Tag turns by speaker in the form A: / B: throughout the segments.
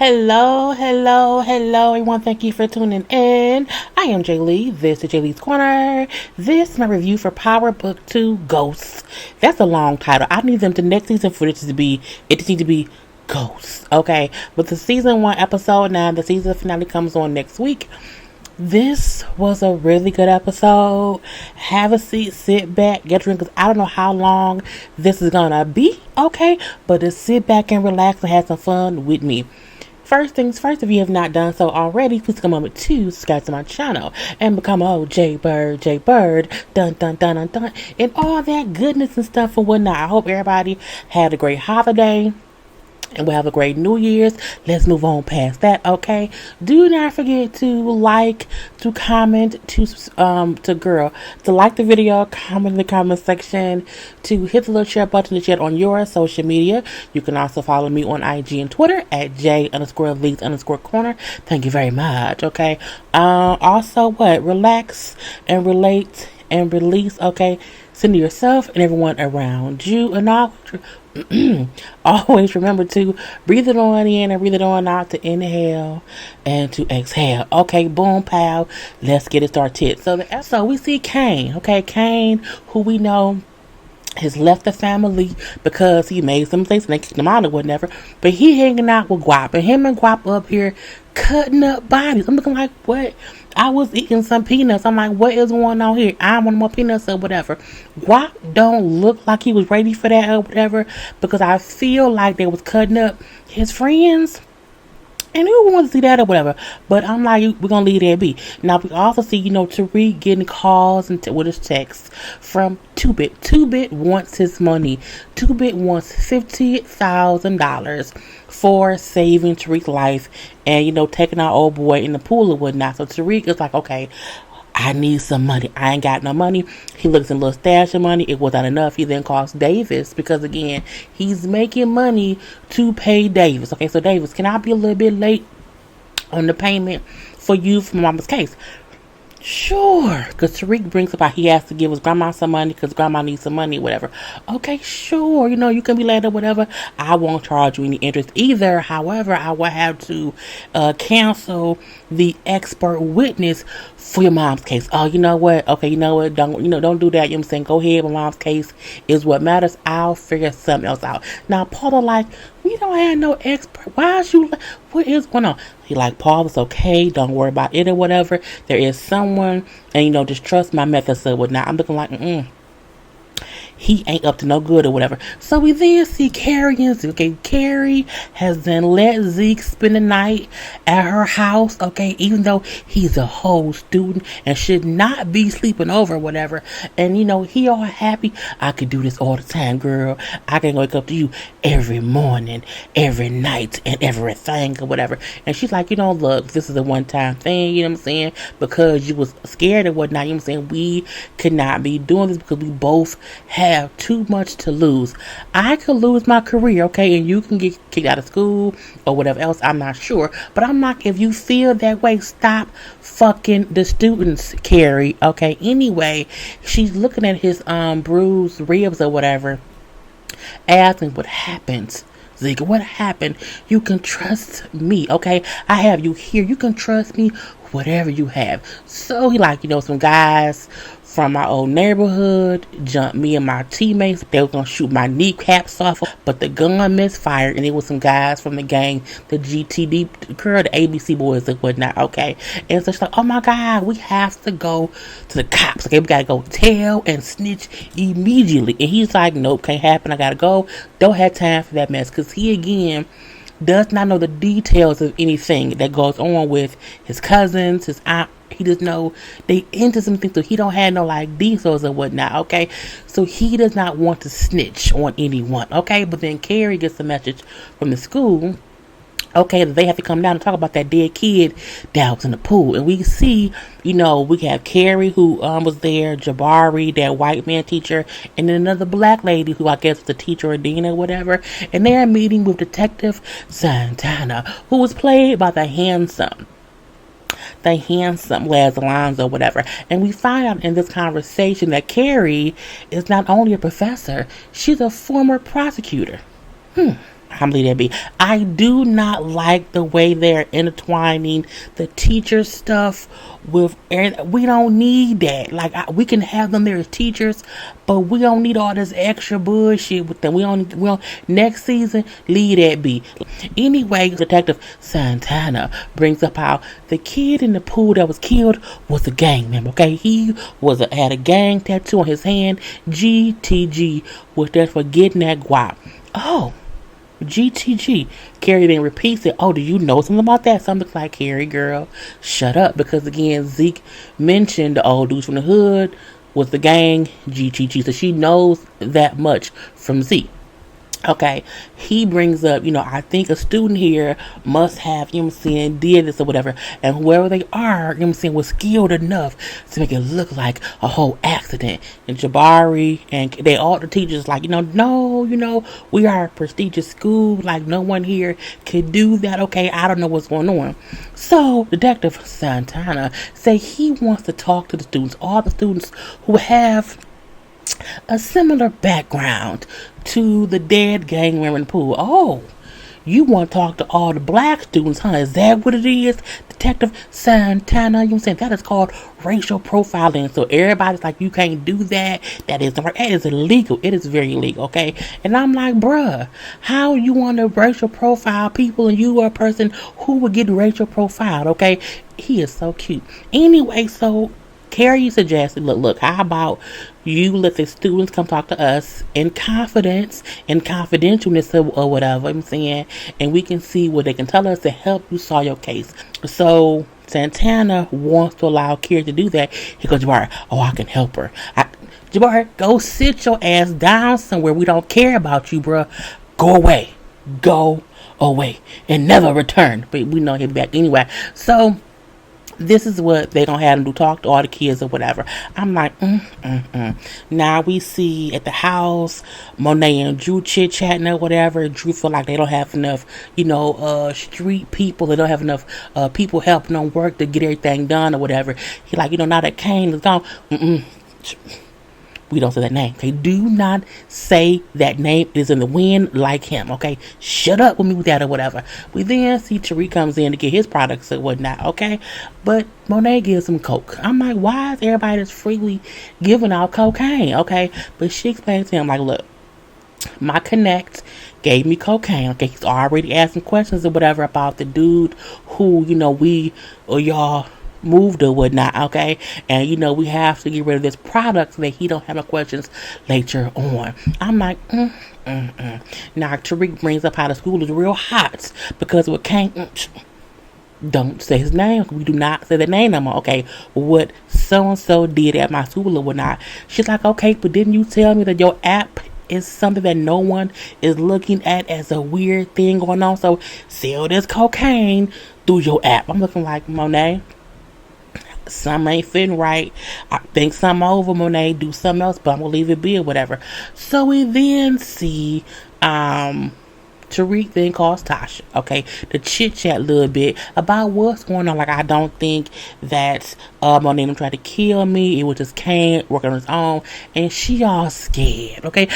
A: Hello, everyone. Thank you for tuning in. I am Lee. This is JLeesCorner. This is my review for Power Book 2 Ghosts. That's a long title. I need them to next season for it to be Ghosts. Okay. But the season 1 episode 9, the season finale comes on next week. This was a really good episode. Have a seat, sit back, get a drink, because I don't know how long this is gonna be, okay? But just sit back and relax and have some fun with me. First things first, if you have not done so already, please take a moment to subscribe to my channel and become JayBird, dun, and all that goodness and stuff and whatnot. I hope everybody had a great holiday. And we'll have a great New Year's. Let's move on past that, okay? Do not forget to like, to comment, to like the video, comment in the comment section, to hit the little share button to share on your social media. You can also follow me on IG and Twitter at J_Lees_Corner. Thank you very much, okay? Also, relax and relate and release, okay? Send to yourself and everyone around you, and always remember to breathe it on in and breathe it on out, to inhale and to exhale. Okay, boom, pow. Let's get it started. So we see Kane. Okay, Kane, who we know has left the family because he made some mistakes and they kicked him out or whatever. But he hanging out with Guap, and him and Guap up here cutting up bodies. I'm looking like, what? I was eating some peanuts. I'm like, what is going on here? I want more peanuts or whatever. Guap don't look like he was ready for that or whatever, because I feel like they was cutting up his friends. And who wants to see that or whatever? But I'm like, we're going to leave that be. Now, we also see, Tariq getting calls and with his texts from 2Bit. 2Bit wants his money. 2Bit wants $50,000 for saving Tariq's life and, taking our old boy in the pool or whatnot. So Tariq is like, okay, I need some money. I ain't got no money. He looks in a little stash of money. It was not enough. He then calls Davis because, again, he's making money to pay Davis. Okay, so Davis, can I be a little bit late on the payment for you for Mama's case? Sure, because Tariq brings up how he has to give his grandma some money because grandma needs some money, whatever. Okay, sure, you can be late or whatever. I won't charge you any interest either. However, I will have to cancel the expert witness for your mom's case. Oh, you know what? Okay, you know what? Don't do that. You know what I'm saying? Go ahead. My mom's case is what matters. I'll figure something else out. Now, Paula, like, we don't have no expert. Why is you? What is going on? He like, Paul, it's okay. Don't worry about it or whatever. There is someone, and just trust my methods or whatnot. I'm looking like, he ain't up to no good or whatever. So we then see Carrie and Zeke. Okay, Carrie has then let Zeke spend the night at her house. Okay, even though he's a whole student and should not be sleeping over or whatever. And he all happy. I could do this all the time, girl. I can wake up to you every morning, every night, and everything or whatever. And she's like, look, this is a one-time thing. You know what I'm saying? Because you was scared or whatnot. You know what I'm saying? We could not be doing this because we both have too much to lose. I could lose my career, okay, and you can get kicked out of school or whatever else. I'm not sure, but I'm like, if you feel that way, stop fucking the students, Carrie. Okay. Anyway, she's looking at his bruised ribs or whatever, asking what happened. Zeke, what happened? You can trust me, okay? I have you here. You can trust me, whatever you have. So he like, some guys from my old neighborhood jumped me and my teammates. They were gonna shoot my kneecaps off, but the gun misfired, and it was some guys from the gang, the GTD crew, the ABC boys and whatnot. Okay, and so she's like, oh my God, we have to go to the cops. Okay, we gotta go tell and snitch immediately. And he's like, nope, can't happen. I gotta go. Don't have time for that mess, because he again does not know the details of anything that goes on with his cousins, his aunt. He just know they into something, so he don't have no details or whatnot. Okay, so he does not want to snitch on anyone. Okay, but then Carrie gets a message from the school. Okay, that they have to come down and talk about that dead kid that was in the pool. And we see, we have Carrie who was there, Jabari, that white man teacher, and then another black lady who I guess was the teacher or dean or whatever. And they're meeting with Detective Santana, who was played by the handsome Les Alonzo, whatever. And we find out in this conversation that Carrie is not only a professor, she's a former prosecutor. I'm leaving that be. I do not like the way they're intertwining the teacher stuff with. We don't need that. Like we can have them there as teachers, but we don't need all this extra bullshit with them. We don't. Next season, leave that be. Anyway, Detective Santana brings up how the kid in the pool that was killed was a gang member. Okay, he had a gang tattoo on his hand. GTG was there for getting that guap. Oh. GTG. Carrie then repeats it. Oh, do you know something about that? Something like, Carrie, girl, shut up. Because again, Zeke mentioned the old dudes from the hood was the gang GTG. So she knows that much from Zeke. Okay, he brings up, I think a student here must have, did this or whatever. And whoever they are, was skilled enough to make it look like a whole accident. And Jabari and all the teachers like, no, we are a prestigious school. Like, no one here can do that. Okay, I don't know what's going on. So, Detective Santana say he wants to talk to the students, all the students who have a similar background to the dead gang member in the pool. Oh, you want to talk to all the black students, huh? Is that what it is? Detective Santana, that is called racial profiling. So everybody's like, you can't do that. That isn't right. That is illegal. It is very illegal, okay? And I'm like, bruh, how you want to racial profile people and you are a person who would get racial profiled, okay? He is so cute. Anyway, so Carrie suggested, look, how about you let the students come talk to us in confidence and confidentialness or whatever I'm saying, and we can see what they can tell us to help you solve your case. So Santana wants to allow Carrie to do that. He goes, Jabari, I can help her. Jabari, go sit your ass down somewhere. We don't care about you, bruh. Go away. And never return. But we know he'll be back anyway. So this is what they gonna have him do, talk to all the kids or whatever. I'm like, Now we see at the house, Monet and Drew chit-chatting or whatever. Drew feel like they don't have enough, street people. They don't have enough people helping them work to get everything done or whatever. He like, now that Kane is gone, we don't say that name. Okay, do not say that name. It is in the wind like him. Okay, shut up with me with that or whatever. We then see Tariq comes in to get his products and whatnot. Okay, but Monet gives him coke. I'm like, why is everybody just freely giving out cocaine? Okay, but she explains to him like, look, my connect gave me cocaine. Okay, he's already asking questions or whatever about the dude who we or y'all moved or whatnot, okay? And we have to get rid of this product so that he don't have no questions later on. I'm like, Now Tariq brings up how the school is real hot because what came. Don't say his name. We do not say the name no more. Okay, what so and so did at my school or whatnot. She's like, okay, but didn't you tell me that your app is something that no one is looking at as a weird thing going on? So sell this cocaine through your app. I'm looking like, Monet, some ain't fitting right. I think something over, Monet. Do something else, but I'm gonna leave it be or whatever. So we then see Tariq then calls Tasha, okay, to chit chat a little bit about what's going on. Like, I don't think that Monet tried to kill me. It was just Kane working on his own, and she all scared, okay.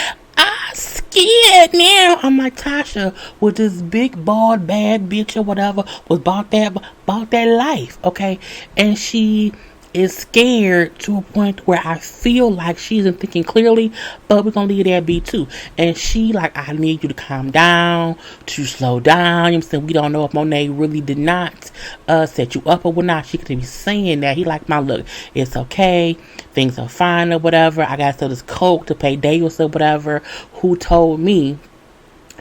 A: Scared now. I'm like, Tasha, with this big bald bad bitch or whatever was bought that life, okay, and she is scared to a point where I feel like she isn't thinking clearly, but we're gonna leave that be too. And she like, I need you to calm down, to slow down. I'm saying, we don't know if Monet really did not set you up or whatnot. She could be saying that. He like, my look, it's okay, things are fine or whatever. I gotta sell this coke to pay Davis or whatever, who told me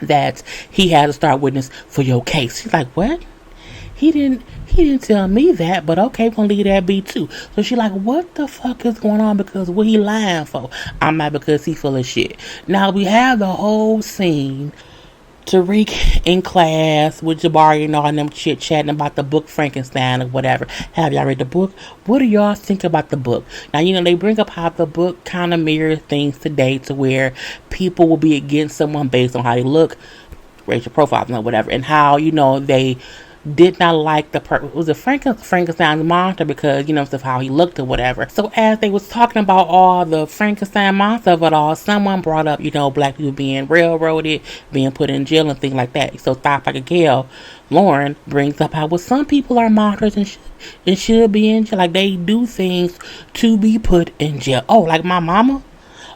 A: that he had to start witness for your case. She's like, what? He didn't tell me that, but okay, we're gonna leave that be too. So she like, what the fuck is going on? Because what he lying for? I'm like, because he full of shit. Now we have the whole scene, Tariq in class with Jabari and all them chit chatting about the book Frankenstein or whatever. Have y'all read the book? What do y'all think about the book? Now, they bring up how the book kind of mirrors things today to where people will be against someone based on how they look, racial profiling or whatever, and how, they did not like it was a Frankenstein's monster because, of how he looked or whatever. So as they was talking about all the Frankenstein monster of it all, someone brought up, black people being railroaded, being put in jail and things like that. So Thought Like a Gale, Lauren brings up how, well, some people are monsters and should be in jail. Like, they do things to be put in jail. Oh, like my mama?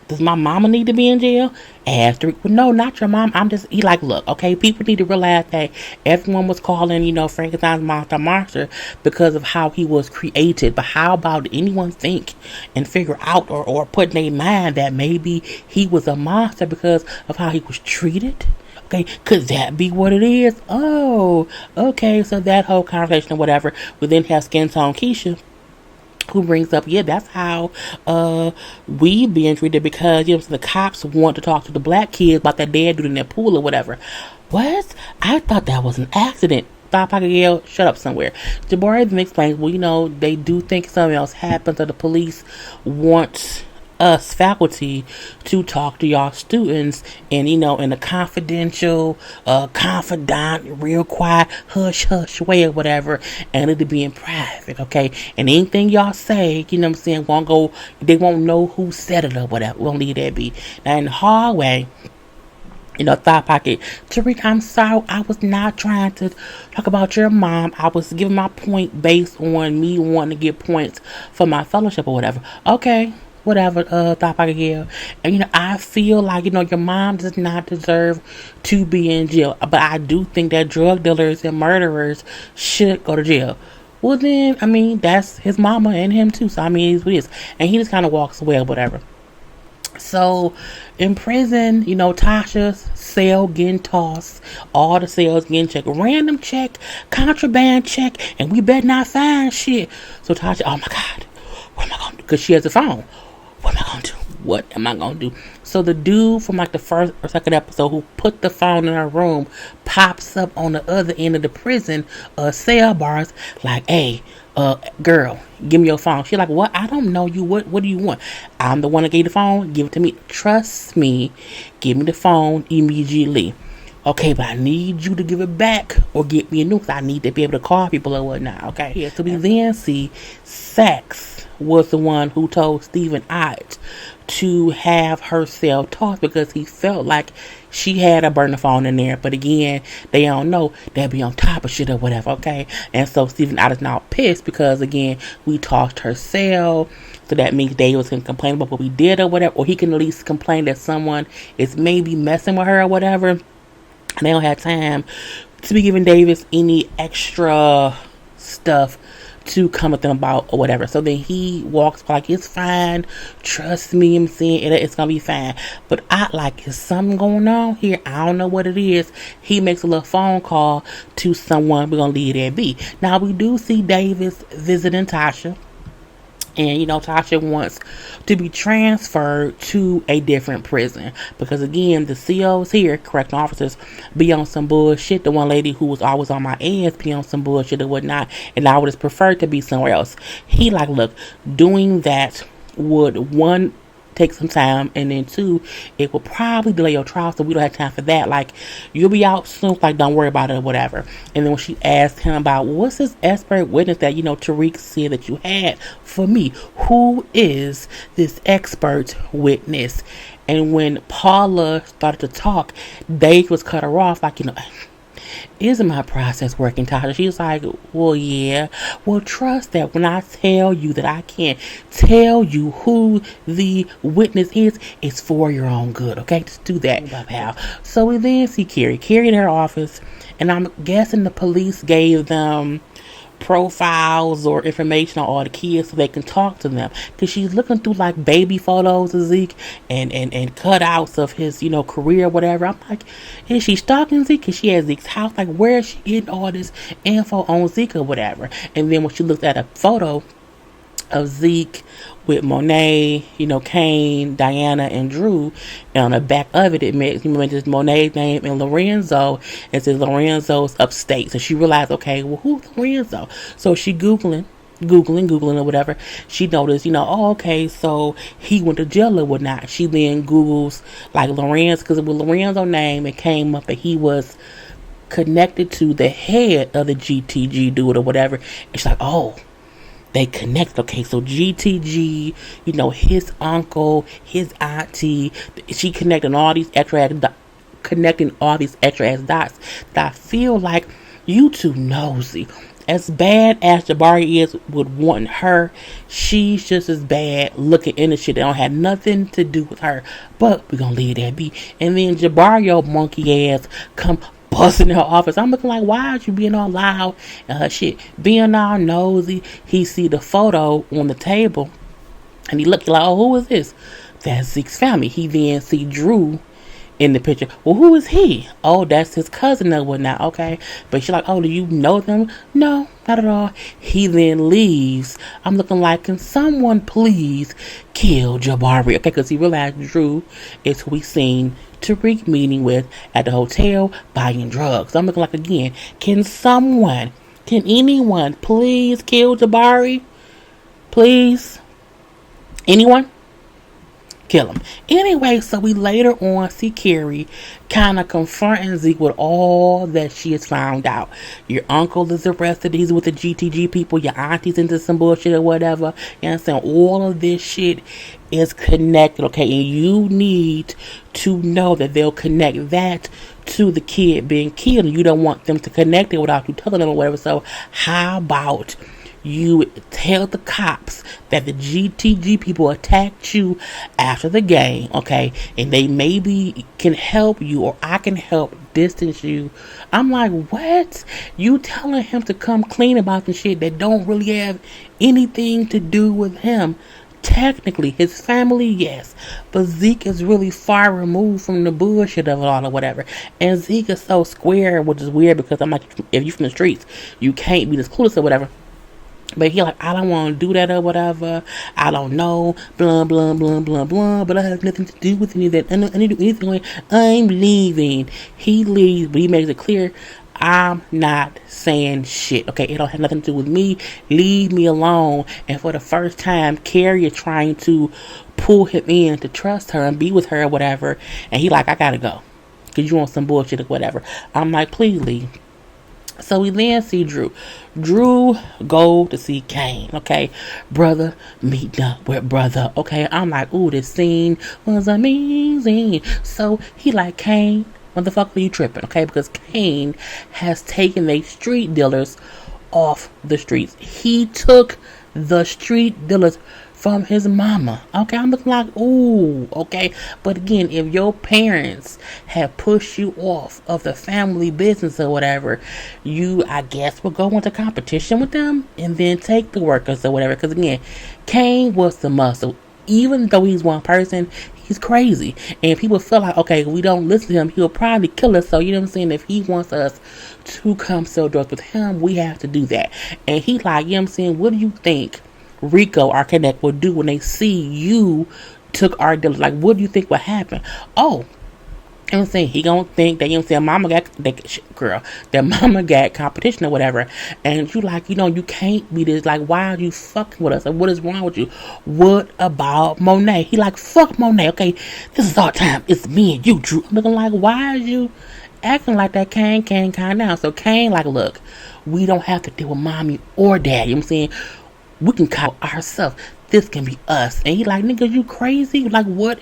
A: Does my mama need to be in jail? Asked Tariq, well, no, not your mom. He like, look, okay, people need to realize that everyone was calling, Frankenstein's monster because of how he was created. But how about anyone think and figure out or put in their mind that maybe he was a monster because of how he was treated? Okay, could that be what it is? Oh, okay, so that whole conversation or whatever. We then have Skin Tone Keisha, who brings up, yeah, that's how we being treated because, so the cops want to talk to the black kids about that dad dude in that pool or whatever. What? I thought that was an accident. Thought Like a Gale, shut up somewhere. Jabari then explains, well, they do think something else happened, so the police want us faculty to talk to y'all students and in a confidential confidant, real quiet, hush way or whatever, and it'll be in private, okay? And anything y'all say, won't go, they won't know who said it or whatever. We'll leave that be. Now in the hallway, Thought Pocket, Tariq, I'm sorry, I was not trying to talk about your mom. I was giving my point based on me wanting to get points for my fellowship or whatever. Okay, whatever, Thought Pocket Gale. And, I feel like, your mom does not deserve to be in jail. But I do think that drug dealers and murderers should go to jail. Well, then, that's his mama and him too. So, it's what it is. And he just kind of walks away or whatever. So, in prison, Tasha's cell getting tossed, all the cells getting checked, random check, contraband check, and we better not find shit. So Tasha, oh my God, what am I going to do? Because she has a phone. What am I going to do? What am I going to do? So the dude from like the first or second episode who put the phone in her room pops up on the other end of the prison cell bars like, hey, girl, give me your phone. She's like, what? I don't know you. What do you want? I'm the one that gave the phone. Give it to me. Trust me. Give me the phone immediately. Okay, but I need you to give it back or get me a new, because I need to be able to call people or whatnot. Okay. Yeah, so we then see Sax was the one who told Stephen Ott to have her cell tossed because he felt like she had a burner phone in there. But again, they don't know they'll be on top of shit or whatever, okay? And so Stephen Ott is now pissed because, again, we tossed her cell. So that means Davis can complain about what we did or whatever. Or he can at least complain that someone is maybe messing with her or whatever. And they don't have time to be giving Davis any extra stuff to come with them about or whatever. So then he walks like, it's fine, trust me, I'm saying it's gonna be fine. But I like, is something going on here? I don't know what it is. He makes a little phone call to someone. We're gonna leave that be. Now we do see Davis visiting Tasha. And, Tasha wants to be transferred to a different prison. Because, again, the COs here, correctional officers, be on some bullshit. The one lady who was always on my ass be on some bullshit and whatnot. And I would have preferred to be somewhere else. He like, look, doing that would, one, take some time, and then two, it will probably delay your trial, so we don't have time for that. Like, you'll be out soon, like, don't worry about it or whatever. And then when she asked him about, what's this expert witness that Tariq said that you had for me, who is this expert witness? And when Paula started to talk, Dave was cut her off like, isn't my process working, Tasha? She's like, well, yeah. Well, trust that when I tell you that I can't tell you who the witness is, it's for your own good, okay? Just do that, pal. So we then see Carrie in her office, and I'm guessing the police gave them profiles or information on all the kids so they can talk to them, because she's looking through like baby photos of Zeke and cutouts of his career or whatever. I'm like, is she stalking Zeke? Because she has Zeke's house. Like, where is she getting all this info on Zeke or whatever? And then when she looked at a photo of Zeke with Monet, Kane, Diana, and Drew, and on the back of it, it mentions Monet's name and Lorenzo. It says Lorenzo's upstate. So she realized, okay, well, who's Lorenzo? So she Googling or whatever. She noticed, oh, okay, so he went to jail or whatnot. She then Googles like Lorenzo, because with Lorenzo's name, it came up that he was connected to the head of the GTG dude or whatever. And she's like, oh, they connect. Okay, so GTG, his uncle, his auntie, she connecting all these extra ass dots. That I feel like you too nosy. As bad as Jabari is with wanting her, she's just as bad looking into shit that don't have nothing to do with her. But we're gonna leave that be. And then Jabari, your monkey ass, come busting in her office. I'm looking like, why are you being all loud and her shit? Being all nosy. He see the photo on the table and he looked like, oh, who is this? That's Zeke's family. He then see Drew in the picture. Well, who is he? Oh, that's his cousin or whatnot. Okay. But she's like, oh, do you know them? No, not at all. He then leaves. I'm looking like, can someone please kill Jabari? Okay, because he realized Drew is who we seen Tariq meeting with at the hotel buying drugs. I'm looking like, again, can anyone please kill Jabari? Please? Anyone? Kill him. Anyway, so we later on see Carrie kind of confronting Zeke with all that she has found out. Your uncle is arrested. He's with the GTG people. Your auntie's into some bullshit or whatever. You understand? All of this shit is connected, okay? And you need to know that they'll connect that to the kid being killed. And you don't want them to connect it without you telling them or whatever. So how about you tell the cops that the GTG people attacked you after the game, okay? And they maybe can help you, or I can help distance you. I'm like, what? You telling him to come clean about the shit that don't really have anything to do with him. Technically, his family, yes. But Zeke is really far removed from the bullshit of it all or whatever. And Zeke is so square, which is weird because I'm like, if you from the streets, you can't be this clueless or whatever. But he like, I don't want to do that or whatever. I don't know. Blah, blah, blah, blah, blah. But I have nothing to do with any of that. I don't do anything. I'm leaving. He leaves, but he makes it clear, I'm not saying shit. Okay, it don't have nothing to do with me. Leave me alone. And for the first time, Carrie is trying to pull him in to trust her and be with her or whatever. And he like, I gotta go. Because you want some bullshit or whatever. I'm like, please leave. So we then see Drew. Drew go to see Kane, okay? Brother meeting up with brother, okay? I'm like, ooh, this scene was amazing. So he like, Kane, motherfucker, you tripping, okay? Because Kane has taken the street dealers off the streets. He took the street dealers from his mama. Okay, I'm looking like, ooh, okay. But again, if your parents have pushed you off of the family business or whatever, you, I guess, will go into competition with them and then take the workers or whatever. Because again, Kane was the muscle. Even though he's one person, he's crazy. And people feel like, okay, we don't listen to him, he'll probably kill us. So, you know what I'm saying? If he wants us to come sell drugs with him, we have to do that. And he like, you know what I'm saying? What do you think Rico, our connect, will do when they see you took our deal? Like, what do you think will happen? Oh, you know what I'm saying? He gonna think that, you know what I'm saying, that mama got competition or whatever. And you like, you can't be this. Like, why are you fucking with us? Like, what is wrong with you? What about Monet? He like, fuck Monet. Okay, this is our time. It's me and you, Drew. I'm looking like, why are you acting like that? Kane, calm down. So Kane like, look, we don't have to deal with mommy or dad. You know what I'm saying? We can call ourselves. This can be us. And he like, nigga, you crazy? Like, what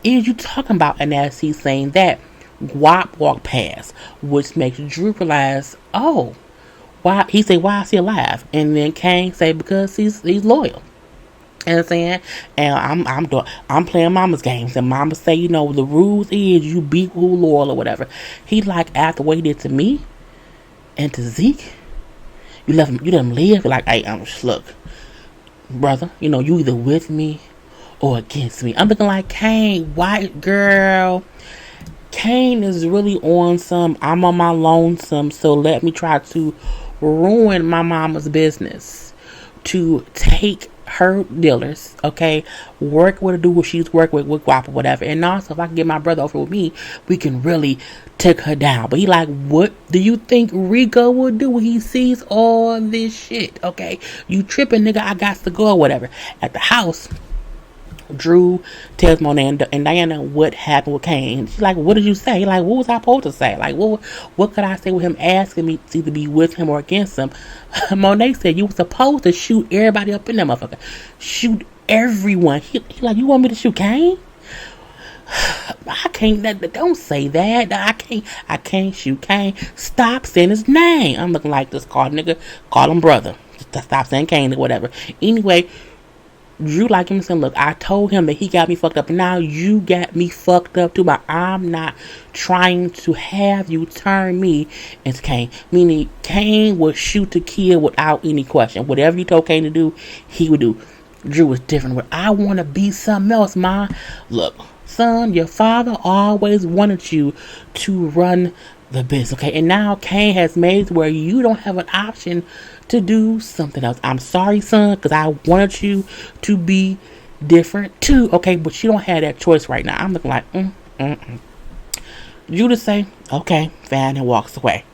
A: is you talking about? And as he's saying that, Guap walked past, which makes Drew realize, oh, why? He say, why is he alive? And then Kane say, because he's loyal. And I'm saying, and I'm playing mama's games, and mama say, the rules is you be who loyal or whatever. He like, after what he did to me and to Zeke, you let him live. Like, hey, look, brother, you either with me or against me. I'm looking like, Kane, white girl. Kane is really on some, I'm on my lonesome, so let me try to ruin my mama's business to take her dealers, okay, work with her, do what she's working with Guap or whatever. And also, if I can get my brother over with me, we can really take her down. But he like, what do you think Rico will do when he sees all this shit? Okay, you tripping, nigga, I got to go or whatever. At the house, Drew tells Monet and Diana what happened with Kane. She's like, what did you say? Like, what was I supposed to say? Like, what could I say with him asking me to either be with him or against him? Monet said, you were supposed to shoot everybody up in that motherfucker. Shoot everyone. He like, you want me to shoot Kane? I can't. Don't say that. I can't shoot Kane. Stop saying his name. I'm looking like this. Call nigga. Call him brother. Just stop saying Kane or whatever. Anyway, Drew like him saying, look, I told him that he got me fucked up, and now you got me fucked up too. But I'm not trying to have you turn me into Kane. Meaning Kane would shoot to kill without any question. Whatever you told Kane to do, he would do. Drew was different. But I want to be something else, Ma. Look, son, your father always wanted you to run the business, okay? And now Kane has made it where you don't have an option to do something else. I'm sorry, son, because I wanted you to be different too, okay? But you don't have that choice right now. I'm looking like, Drew to say, okay, fine, and walks away.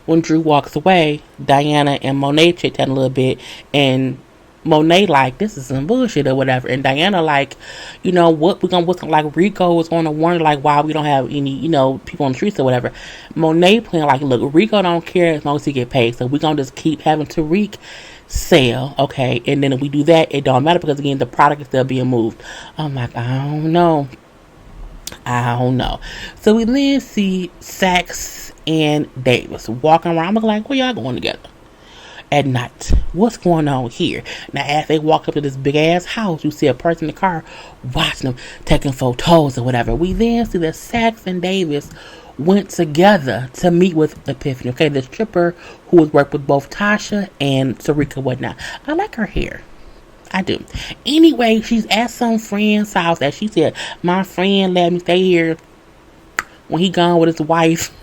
A: When Drew walks away, Diana and Monet chit chat a little bit, and Monet like, this is some bullshit or whatever, and Diana like, you know what, what's like Rico was on a wonder like why we don't have any, you know, people on the streets or whatever. Monet playing like, look, Rico don't care as long as he get paid, so we're gonna just keep having Tariq sell, okay, and then if we do that, it don't matter because again the product is still being moved. I'm like, I don't know. So we then see Sax and Davis walking around. I'm like, where y'all going together at night? What's going on here? Now, as they walk up to this big ass house, you see a person in the car watching them, taking photos or whatever. We then see that Sax and Davis went together to meet with Epiphany, okay, the stripper who has worked with both Tasha and Tariq and whatnot. I like her hair. I do. Anyway, she's at some friend's house, as she said, my friend let me stay here when he gone with his wife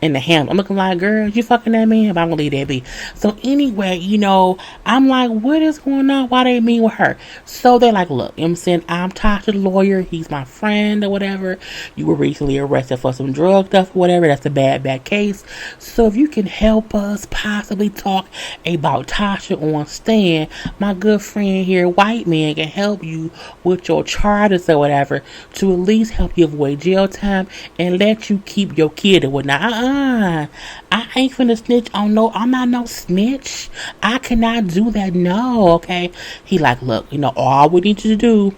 A: in the ham. I'm looking like, girl, you fucking that man? But I'm gonna leave that be. So anyway, you know, I'm like, what is going on? Why they mean with her? So they're like, look, I'm saying, I'm Tasha the lawyer. He's my friend or whatever. You were recently arrested for some drug stuff or whatever. That's a bad case. So if you can help us possibly talk about Tasha on stand, my good friend here, white man, can help you with your charges or whatever to at least help you avoid jail time and let you keep your kid or whatnot. I ain't finna snitch on no, I'm not no snitch. I cannot do that, no, okay? He like, look, you know, all we need you to do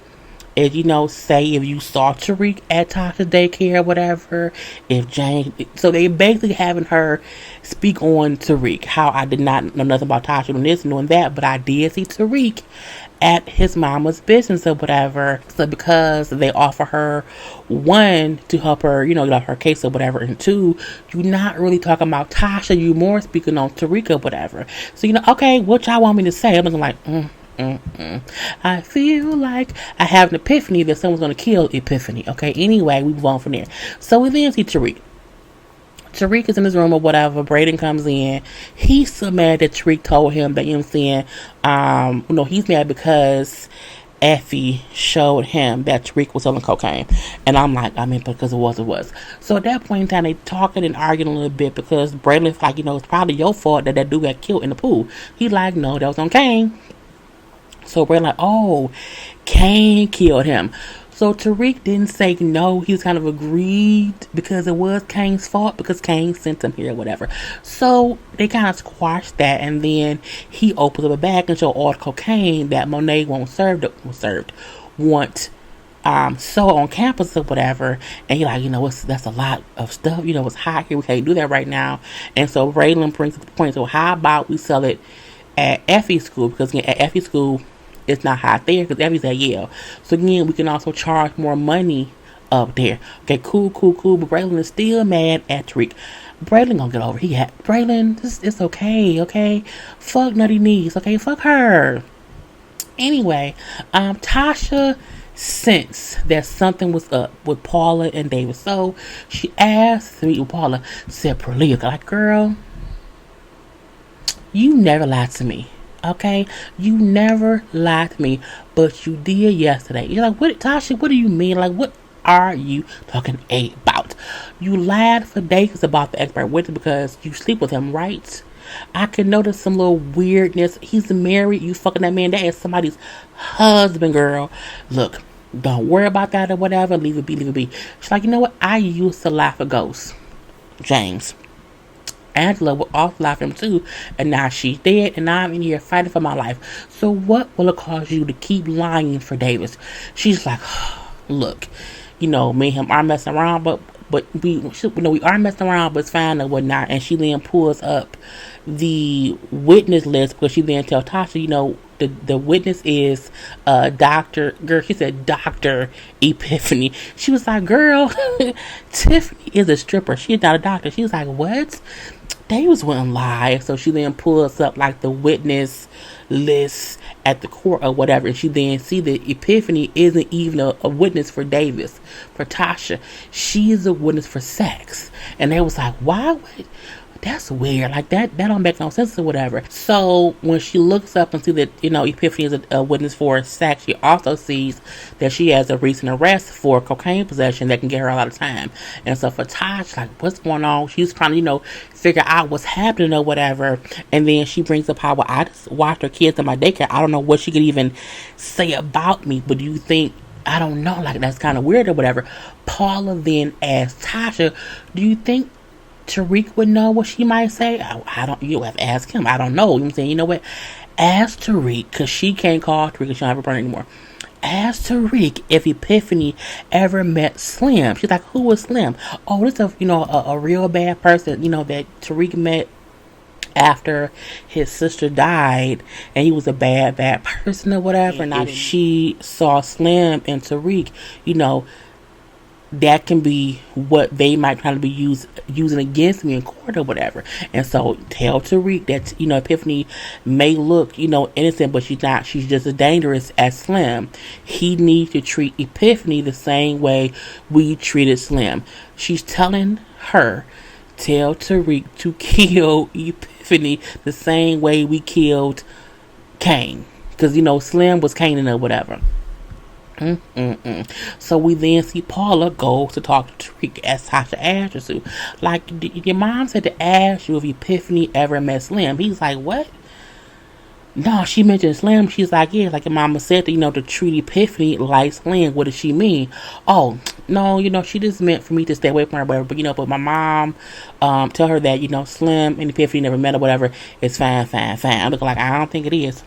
A: is, you know, say if you saw Tariq at Tasha's daycare or whatever, if Jane, so they basically having her speak on Tariq, how I did not know nothing about Tasha doing this and doing that, but I did see Tariq at his mama's business or whatever. So because they offer her, one, to help her, you know, get off her case or whatever, and two, you're not really talking about Tasha, you more speaking on Tariq or whatever. So, you know, okay, what y'all want me to say? I'm looking like, I feel like I have an epiphany that someone's going to kill Epiphany. Okay, anyway, we move on from there. So we then see Tariq. Tariq is in his room or whatever. Brayden comes in. He's so mad that Tariq told him that, you know what I'm saying, you know, he's mad because Effie showed him that Tariq was selling cocaine. And I'm like, I mean, because it was. So at that point in time, they talking and arguing a little bit because Brayden's like, you know, it's probably your fault that dude got killed in the pool. He like, no, that was on Kane. So Brayden like, oh, Kane killed him. So Tariq didn't say no. He was kind of agreed because it was Kane's fault because Kane sent him here or whatever. So they kind of squashed that, and then he opens up a bag and show all the cocaine that Monet want so on campus or whatever. And he like, you know, that's a lot of stuff. You know, it's hot here. We can't do that right now. And so Raylan brings up the point. So how about we sell it at Effie's school? Because again, at Effie's school, it's not hot there because Effie's at Yale. So again, we can also charge more money up there. Okay, cool. But Braylon is still mad at Tariq. Braylon gonna get over. Braylon, it's okay. Fuck Nutty Knees. Okay, fuck her. Anyway, Tasha sensed that something was up with Paula and David. So she asked to meet with Paula separately. Like, girl, you never lied to me. Okay, you never lied to me, but you did yesterday. You're like, what, Tasha? What do you mean? Like, what are you talking about? You lied for days about the expert witness because you sleep with him, right? I could notice some little weirdness. He's married. You fucking that man. That is somebody's husband, girl. Look, don't worry about that or whatever. Leave it be, leave it be. She's like, you know what? I used to laugh at ghosts. James. Angela will off laugh him too, and now she's dead, and I'm in here fighting for my life. So what will it cause you to keep lying for Davis? She's like, look, me and him are messing around, but we are messing around, but it's fine or whatnot. And she then pulls up the witness list because she then tells Tasha, the witness is Dr. Girl. She said Dr. Epiphany. She was like, girl, Tiffany is a stripper. She's not a doctor. She was like, what? Davis wouldn't lie. So she then pulls up like the witness list at the court or whatever, and she then see that Epiphany isn't even a witness for Davis, for Tasha. She is a witness for Sax. And they was like, why would... That's weird. Like, that don't make no sense or whatever. So when she looks up and see that, Epiphany is a witness for Sax, she also sees that she has a recent arrest for cocaine possession that can get her a lot of time. And so for Tosh, like, what's going on? She's trying to, figure out what's happening or whatever. And then she brings up how, well, I just watched her kids in my daycare. I don't know what she could even say about me. But do you think, I don't know, like, that's kind of weird or whatever. Paula then asks Tasha, do you think Tariq would know what she might say? You have to ask him. I don't know. You know what I'm saying? You know what? Ask Tariq, because she can't call Tariq because she don't have a partner anymore. Ask Tariq if Epiphany ever met Slim. She's like, who was Slim? Oh, this is a real bad person, that Tariq met after his sister died, and he was a bad person or whatever. And if she saw Slim and Tariq, that can be what they might try to be using against me in court or whatever. And so tell Tariq that, Epiphany may look, innocent, but she's not. She's just as dangerous as Slim. He needs to treat Epiphany the same way we treated Slim. She's telling her, tell Tariq to kill Epiphany the same way we killed Kane. Because, Slim was Kane or whatever. So we then see Paula go to talk to Tariq, as Tasha asked her to. Like, your mom said to ask you if Epiphany ever met Slim. He's like, what? No, she mentioned Slim. She's like, yeah, like your mama said that, to treat Epiphany like Slim. What does she mean? Oh, no, she just meant for me to stay away from her, whatever. But my mom, tell her that, Slim and Epiphany never met or whatever. It's fine. I'm looking like, I don't think it is.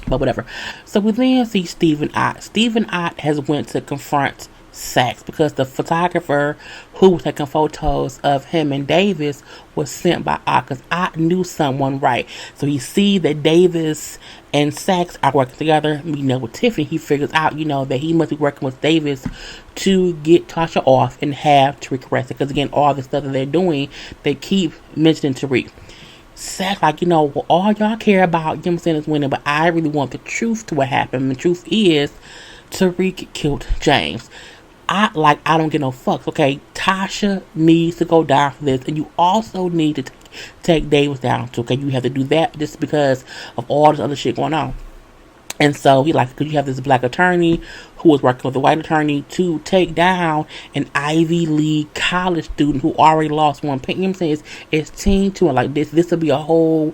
A: But whatever. So we then see Stephen Ott. Stephen Ott has went to confront Sax because the photographer who was taking photos of him and Davis was sent by Ott, because Ott knew someone right. So he see that Davis and Sax are working together. With Tiffany, he figures out, that he must be working with Davis to get Tasha off and have Tariq arrested. Because again, all the stuff that they're doing, they keep mentioning Tariq. Sax, like, well, all y'all care about, is winning, but I really want the truth to what happened. And the truth is, Tariq killed James. I don't get no fucks, okay? Tasha needs to go down for this, and you also need to take Davis down too, okay? You have to do that just because of all this other shit going on. And so he because you have this black attorney who was working with a white attorney to take down an Ivy League college student who already lost one paint. You know what I'm saying? It's team to it. Like this will be a whole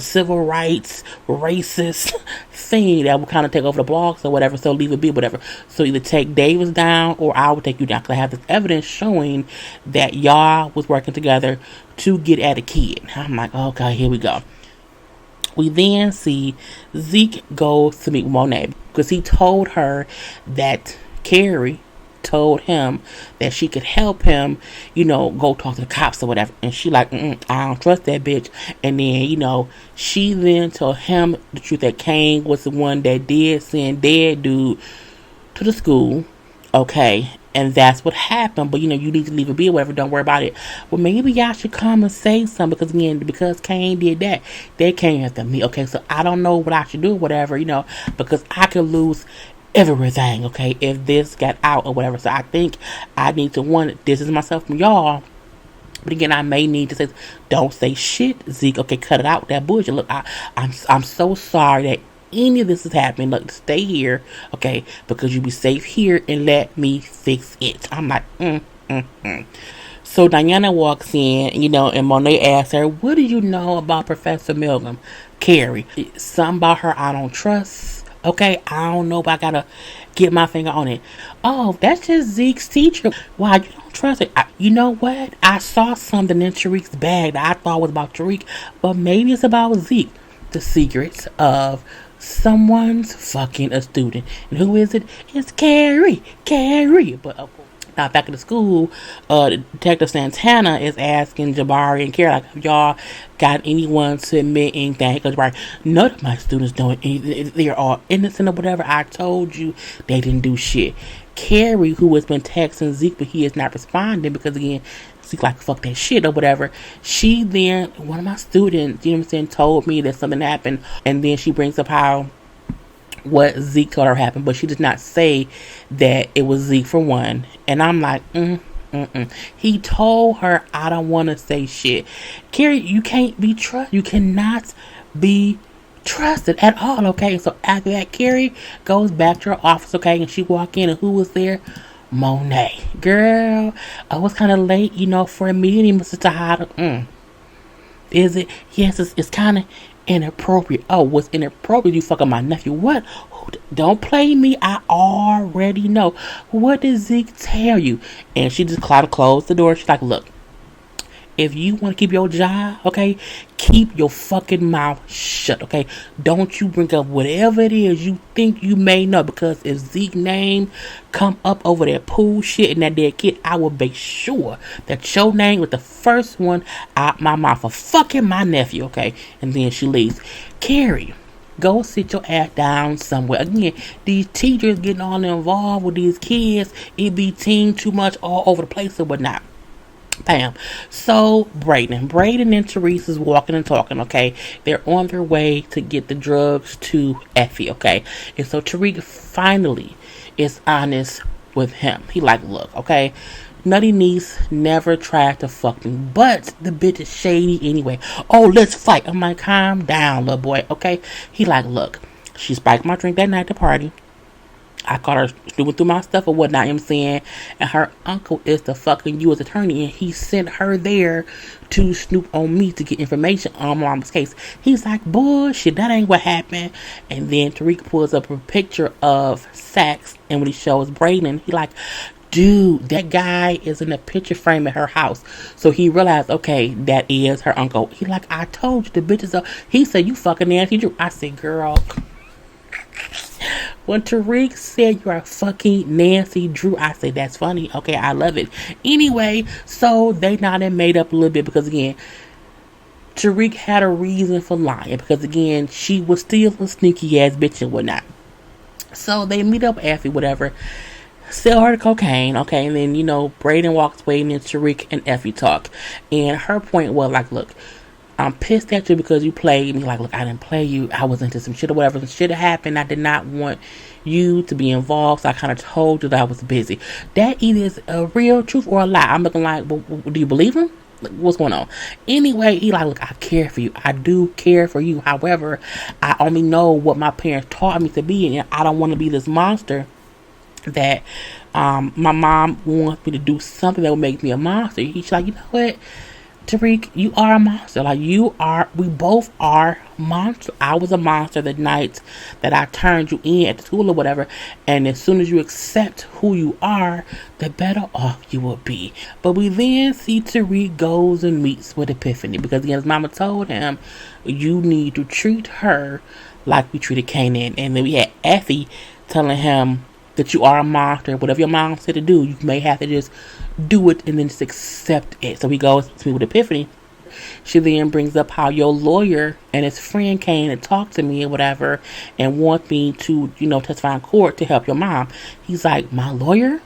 A: civil rights racist thing that will kind of take over the blogs or whatever. So leave it be, whatever. So either take Davis down or I will take you down, because I have this evidence showing that y'all was working together to get at a kid. I'm like, okay, here we go. We then see Zeke goes to meet Monet because he told her that Carrie told him that she could help him, go talk to the cops or whatever. And she like, I don't trust that bitch. And then, she then told him the truth that Kane was the one that did send dead dude to the school. Okay. And that's what happened. But, you need to leave it be or whatever. Don't worry about it. Well, maybe y'all should come and say something. Because, again, because Kane did that, they came after me. Okay, so I don't know what I should do or whatever, because I could lose everything, okay, if this got out or whatever. So I think I need to, distance myself from y'all. But again, I may need to say, don't say shit, Zeke. Okay, cut it out with that bullshit. Look, I'm so sorry that any of this is happening. Look, stay here, okay, because you be safe here and let me fix it. I'm like, So Diana walks in, and Monet asks her, "What do you know about Professor Milgram?" Carrie, something about her I don't trust. Okay, I don't know, but I gotta get my finger on it. Oh, that's just Zeke's teacher. Why you don't trust it? You know what? I saw something in Tariq's bag that I thought was about Tariq, but maybe it's about Zeke. The secrets of someone's fucking a student. And who is it? It's Carrie. Carrie. But of course, now back at the school, Detective Santana is asking Jabari and Carrie, like, have y'all got anyone to admit anything? Because Jabari, none of my students doing anything. They're all innocent or whatever. I told you they didn't do shit. Carrie, who has been texting Zeke, but he is not responding because, again, Zeke like, fuck that shit or whatever. She then, one of my students, told me that something happened. And then she brings up how what Zeke told her happened, but she does not say that it was Zeke for one. And I'm like, He told her, I don't want to say shit. Carrie, you can't be trusted. You cannot be trusted at all, okay? So after that, Carrie goes back to her office, okay? And she walk in, and who was there? Monet. Girl, I was kind of late, for a meeting, Mr. Tejada. Is it? Yes, it's kind of inappropriate. Oh, what's inappropriate? You fucking my nephew. What? Don't play me. I already know. What did Zeke tell you? And she just closed the door. She's like, look, if you want to keep your job, okay, keep your fucking mouth shut, okay? Don't you bring up whatever it is you think you may know, because if Zeke's name come up over that pool shit and that dead kid, I will make sure that your name was the first one out my mouth for fucking my nephew, okay? And then she leaves. Carrie, go sit your ass down somewhere. Again, these teachers getting all involved with these kids, it be team too much all over the place or whatnot. Bam. So Brayden and Tariq is walking and talking, okay? They're on their way to get the drugs to Effie, okay? And so Tariq finally is honest with him. He like, look, okay, Nutty niece never tried to fuck me, but the bitch is shady anyway. Oh, let's fight. I'm like, calm down, little boy, okay? He like, look, she spiked my drink that night at the party. I caught her snooping through my stuff or whatnot, I'm saying. And her uncle is the fucking U.S. attorney, and he sent her there to snoop on me to get information on my mom's case. He's like, bullshit, that ain't what happened. And then Tariq pulls up a picture of Sax, and when he shows Brayden, he like, dude, that guy is in a picture frame at her house. So he realized, okay, that is her uncle. He like, I told you, the bitch is up. He said, you fucking Nancy Drew. I said, girl, when Tariq said you are fucking Nancy Drew, I said, that's funny. Okay, I love it. Anyway, so they not made up a little bit because, again, Tariq had a reason for lying. Because, again, she was still a sneaky ass bitch and whatnot. So they meet up Effie, whatever. Sell her the cocaine, okay? And then, Brayden walks away and then Tariq and Effie talk. And her point was like, look, I'm pissed at you because you played me. Like, look, I didn't play you. I was into some shit or whatever. Some shit happened. I did not want you to be involved. So I kind of told you that I was busy. That either is a real truth or a lie. I'm looking like, well, do you believe him? Like, what's going on? Anyway, he like, look, I care for you. I do care for you. However, I only know what my parents taught me to be. And I don't want to be this monster that my mom wants me to do something that will make me a monster. He's like, you know what? Tariq, you are a monster. Like, we both are monsters. I was a monster the night that I turned you in at the school or whatever. And as soon as you accept who you are, the better off you will be. But we then see Tariq goes and meets with Epiphany. Because, again, his mama told him, you need to treat her like we treated Kanan. And then we had Effie telling him that you are a monster. Whatever your mom said to do, you may have to just do it and then just accept it. So he goes to meet with Epiphany. She then brings up how your lawyer and his friend came and talked to me or whatever and want me to, testify in court to help your mom. He's like, my lawyer?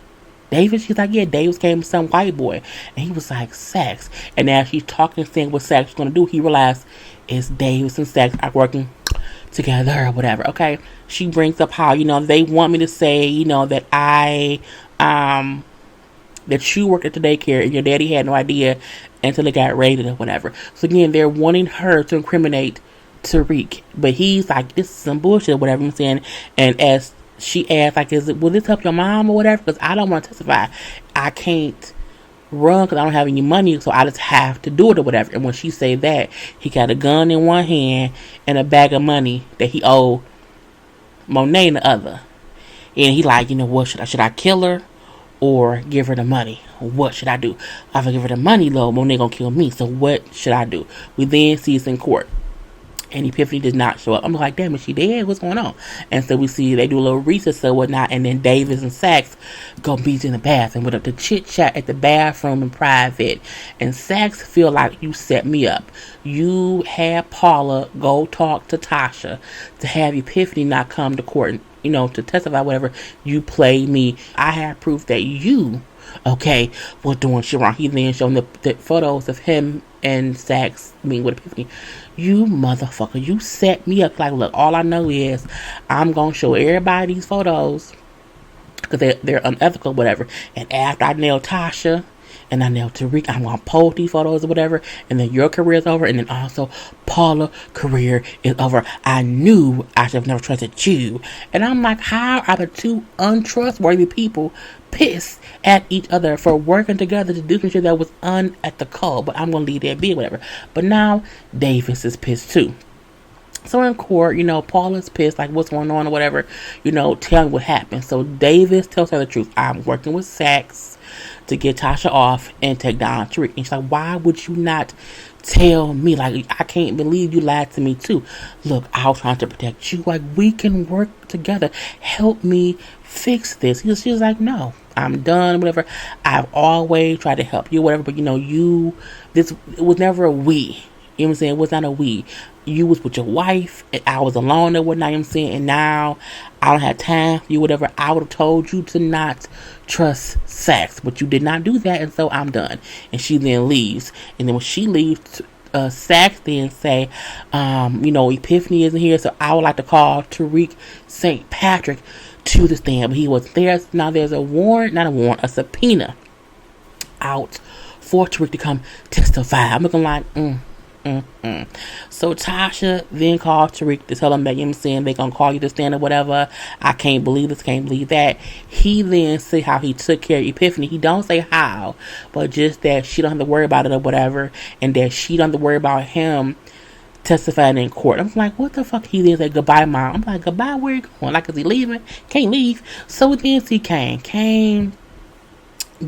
A: Davis? She's like, yeah, Davis came with some white boy. And he was like, Sax. And as she's talking, saying what Sax is going to do, he realized it's Davis and Sax are working together or whatever, okay? She brings up how, they want me to say, that that you worked at the daycare and your daddy had no idea until it got raided or whatever. So again, they're wanting her to incriminate Tariq. But he's like, this is some bullshit or whatever I'm saying. And as she asked, like, will this help your mom or whatever? Because I don't want to testify. I can't run because I don't have any money, so I just have to do it or whatever. And when she said that, he got a gun in one hand and a bag of money that he owed Monet in the other. And he like, you know what, should I kill her or give her the money? What should I do? If I give her the money, though, Monet gonna kill me. So what should I do? We then see us in court. And Epiphany does not show up. I'm like, damn, is she dead? What's going on? And so we see they do a little recess or whatnot, and then Davis and Sax go meet in the bathroom with the chit chat at the bathroom in private. And Sax feel like you set me up. You had Paula go talk to Tasha to have Epiphany not come to court, you know, to testify, whatever. You played me. I have proof that you, okay, was doing shit wrong. He then showed the photos of him and Sax meeting with Epiphany. You motherfucker, you set me up. Like, look, all I know is I'm gonna show everybody these photos because they're unethical, whatever. And after I nail Tasha and I nail Tariq, I'm gonna post these photos or whatever, and then your career is over, and then also Paula's career is over. I knew I should have never trusted you. And I'm like, how are the two untrustworthy people pissed at each other for working together to do some shit that was unethical? But I'm gonna leave that be, whatever. But now Davis is pissed too. So in court, you know, Paula's pissed, like, what's going on or whatever, you know, tell me what happened. So Davis tells her the truth. I'm working with Sax to get Tasha off and take down Tariq. And she's like, why would you not tell me? Like, I can't believe you lied to me too. Look, I was trying to protect you. Like, we can work together. Help me fix this. She's like, no, I'm done, whatever. I've always tried to help you, whatever. But, you know, it was never a we. You know what I'm saying? It was not a we. You was with your wife, and I was alone and whatnot, you know what I'm saying? And now I don't have time for you, whatever. I would have told you to not trust Sax, but you did not do that, and so I'm done. And she then leaves. And then when she leaves, Sax then say, you know, Epiphany isn't here, so I would like to call Tariq St. Patrick to the stand. But he was there. Now there's a subpoena out for Tariq to come testify. I'm looking like, So Tasha then called Tariq to tell him that, you know what I'm saying, they gonna call you to stand or whatever. I can't believe this, can't believe that. He then say how he took care of Epiphany. He don't say how, but just that she don't have to worry about it or whatever, and that she don't have to worry about him testifying in court. I'm like, what the fuck? He then said, goodbye, Mom. I'm like, goodbye, where you going? Like, is he leaving? Can't leave. So then see Kane. Kane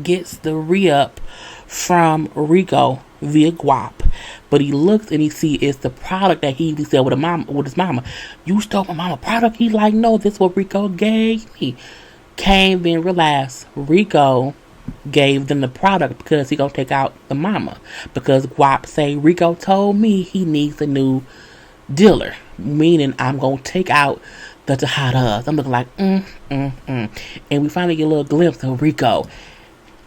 A: gets the re-up from Rico via Guap, but he looks and he see it's the product that he said with his mama. You stole my mama product? He's like, no, this is what Rico gave me. Kane then realized Rico gave them the product because he gonna take out the mama, because Guap say Rico told me he needs a new dealer, meaning I'm gonna take out the Tejadas. I'm looking like and we finally get a little glimpse of Rico.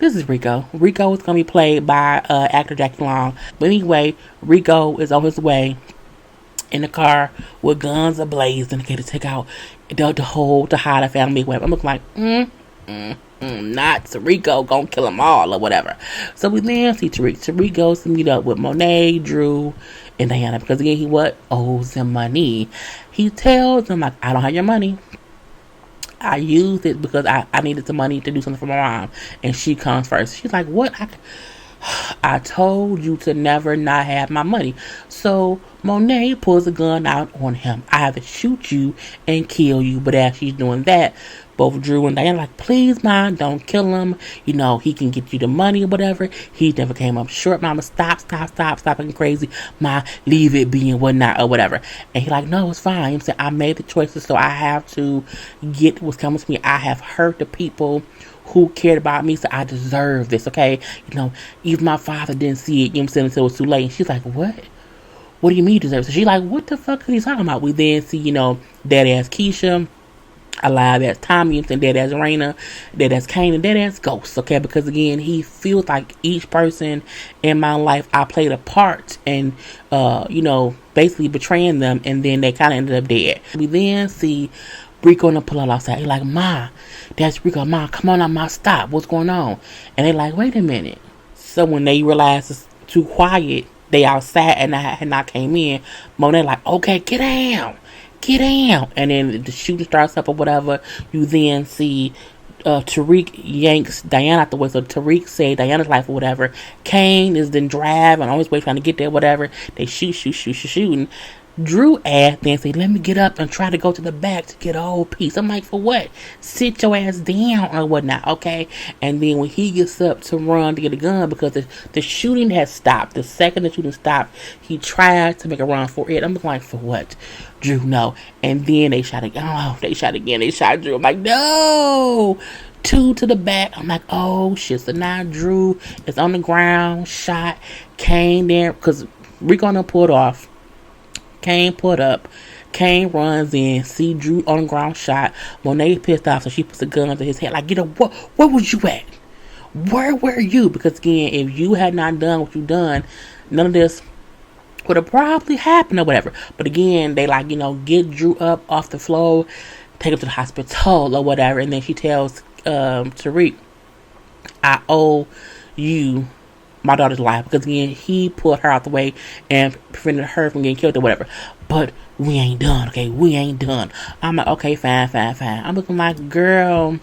A: This is Rico. Rico is going to be played by actor Jackie Long. But anyway, Rico is on his way in the car with guns ablazing to take out the whole Tejada family. I'm looking like, not Rico gonna kill them all or whatever. So we then see Tariq. Tariq goes to meet up with Monet, Drew, and Diana, because again, he owes them money. He tells them, like, I don't have your money. I used it because I needed some money to do something for my mom. And she comes first. She's like, what? I told you to never not have my money. So Monet pulls a gun out on him. I have to shoot you and kill you. But as she's doing that, both Drew and Diana are like, please, Mom, don't kill him. You know, he can get you the money or whatever. He never came up short. Mama, stop acting crazy. Ma, leave it be and whatnot or whatever. And he's like, no, it's fine. I'm saying, I made the choices, so I have to get what's coming to me. I have hurt the people who cared about me, so I deserve this, okay? You know, even my father didn't see it, you know what I'm saying, until it was too late. And she's like, what? What do you mean you deserve it? So she's like, what the fuck is he talking about? We then see, you know, Daddy-ass Keisha, alive as Tommy, and dead as Raina, dead as Kane, and dead as Ghost, okay? Because again, he feels like each person in my life, I played a part in, you know, basically betraying them, and then they kind of ended up dead. We then see Rico and pull out outside. He's like, Ma, that's Rico. Ma, come on out, Ma, stop. What's going on? And they're like, wait a minute. So when they realize it's too quiet, they outside and I had not came in. Monet like, okay, get down. And then the shooting starts up or whatever. You then see Tariq yanks Diana out the way, so Tariq saved Diana's life or whatever. Kane is then driving on his way trying to get there, whatever. They shooting. Drew ass then say, let me get up and try to go to the back to get a whole piece. I'm like, for what? Sit your ass down or whatnot, okay? And then when he gets up to run to get a gun, because the shooting has stopped. The second the shooting stopped, he tried to make a run for it. I'm like, for what? Drew, no. And then they shot again. Oh, they shot again. They shot Drew. I'm like, no! 2 to the back. I'm like, oh, shit. So now Drew is on the ground, shot. Kane there, because Rico done pulled off. Kane put up. Kane runs in. See Drew on the ground shot. Monet pissed off, so she puts a gun to his head. Like, where was you at? Where were you? Because again, if you had not done what you done, none of this would have probably happened or whatever. But again, they get Drew up off the floor, take him to the hospital or whatever, and then she tells Tariq, I owe you my daughter's life, because again, he pulled her out the way and prevented her from getting killed or whatever. But we ain't done, okay? We ain't done. I'm like, okay, fine. I'm looking like, girl,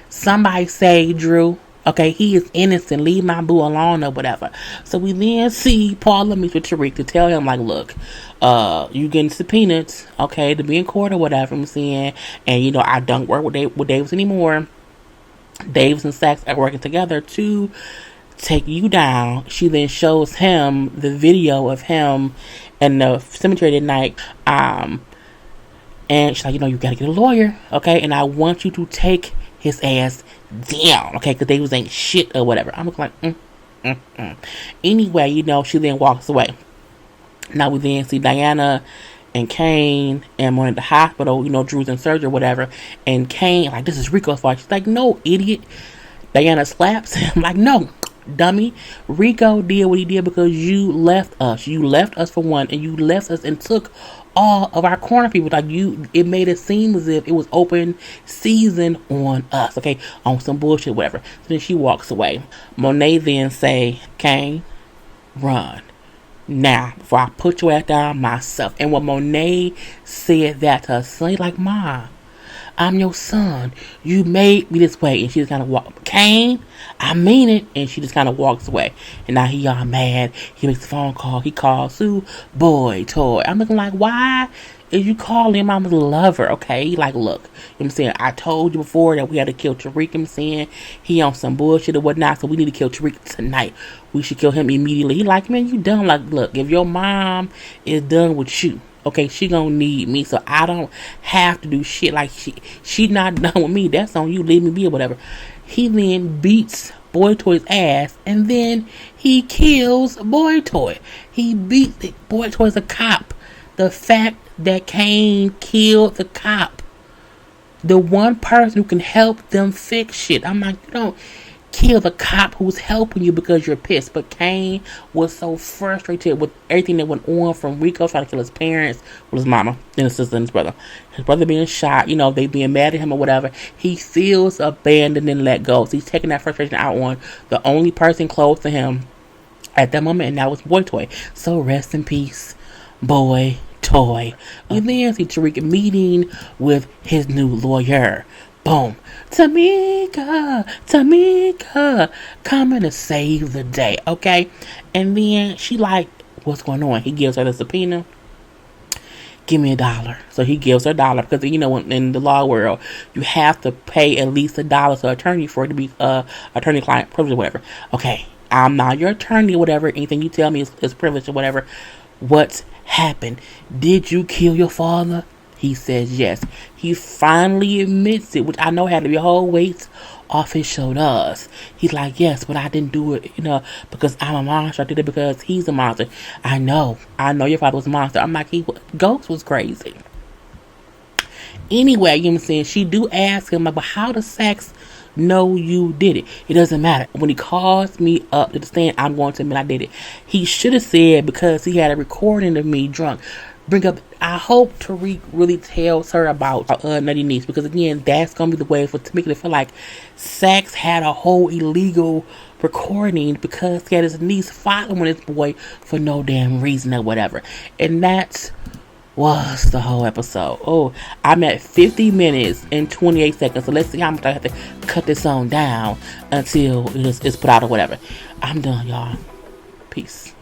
A: somebody save Drew. Okay, he is innocent. Leave my boo alone or whatever. So we then see Paula meets with Tariq to tell him, like, look, you getting subpoenaed, okay, to be in court or whatever, I'm saying. And, I don't work with Davis anymore. Davis and Sax are working together to take you down. She then shows him the video of him in the cemetery that night. And she's like, you gotta get a lawyer, okay? And I want you to take his ass down, okay? Because Davis ain't shit or whatever. I'm looking like, Anyway, she then walks away. Now we then see Diana and Kane and one at the hospital. Drew's in surgery or whatever. And Kane, like, this is Rico's fault. She's like, no, idiot. Diana slaps him. Like, no, dummy. Rico did what he did because you left us. You left us for one, and you left us and took all of our corner people. Like, it made it seem as if it was open season on us, okay? On some bullshit, whatever. So then she walks away. Monet then say, Kane, run. Now, before I put your ass down myself. And when Monet said that to her son, he's like, Ma, I'm your son. You made me this way. And she just kind of walked. Kane, I mean it. And she just kind of walks away. And now he all mad. He makes a phone call. He calls Sue, boy, toy. I'm looking like, why is you calling mama's lover? Okay, like, look, I'm saying, I told you before that we had to kill Tariq. I'm saying, he on some bullshit or whatnot, so we need to kill Tariq tonight. We should kill him immediately. He like, man, you done. Like, look, if your mom is done with you, okay, she gonna need me, so I don't have to do shit. Like, she not done with me. That's on you. Leave me be or whatever. He then beats Boy Toy's ass, and then he kills Boy Toy. He beats Boy Toy's a cop. The fact that Kane killed the cop, the one person who can help them fix shit. I'm like, you don't kill the cop who's helping you because you're pissed. But Kane was so frustrated with everything that went on, from Rico trying to kill his parents, with his mama and his sister and his brother. His brother being shot, they being mad at him or whatever. He feels abandoned and let go. So he's taking that frustration out on the only person close to him at that moment, and that was Boy Toy. So rest in peace, Boy Toy. We then see Tariq meeting with his new lawyer. Boom. Tamika, coming to save the day, okay? And then she like, what's going on? He gives her the subpoena. Give me $1. So he gives her $1 because, in the law world, you have to pay at least $1 to an attorney for it to be attorney-client privilege or whatever. Okay, I'm not your attorney or whatever. Anything you tell me is privilege or whatever. What's happened? Did you kill your father? He says yes. He finally admits it, which I know had to be a whole weight off his shoulders. He's like, yes, but I didn't do it, because I'm a monster. I did it because he's a monster. I know your father was a monster. I'm like, Ghost was crazy. Anyway, you know what I'm saying? She do ask him, like, but how does Sax know you did it? It doesn't matter. When he calls me up to the stand, I'm going to admit I did it. He should have said, because he had a recording of me drunk. I hope Tariq really tells her about Nutty Niece, because again, that's gonna be the way to make it feel like Sax had a whole illegal recording because he had his niece following this boy for no damn reason or whatever. And that's was the whole episode. Oh, I'm at 50 minutes and 28 seconds. So let's see how much I have to cut this song down until it's put out or whatever. I'm done, y'all. Peace.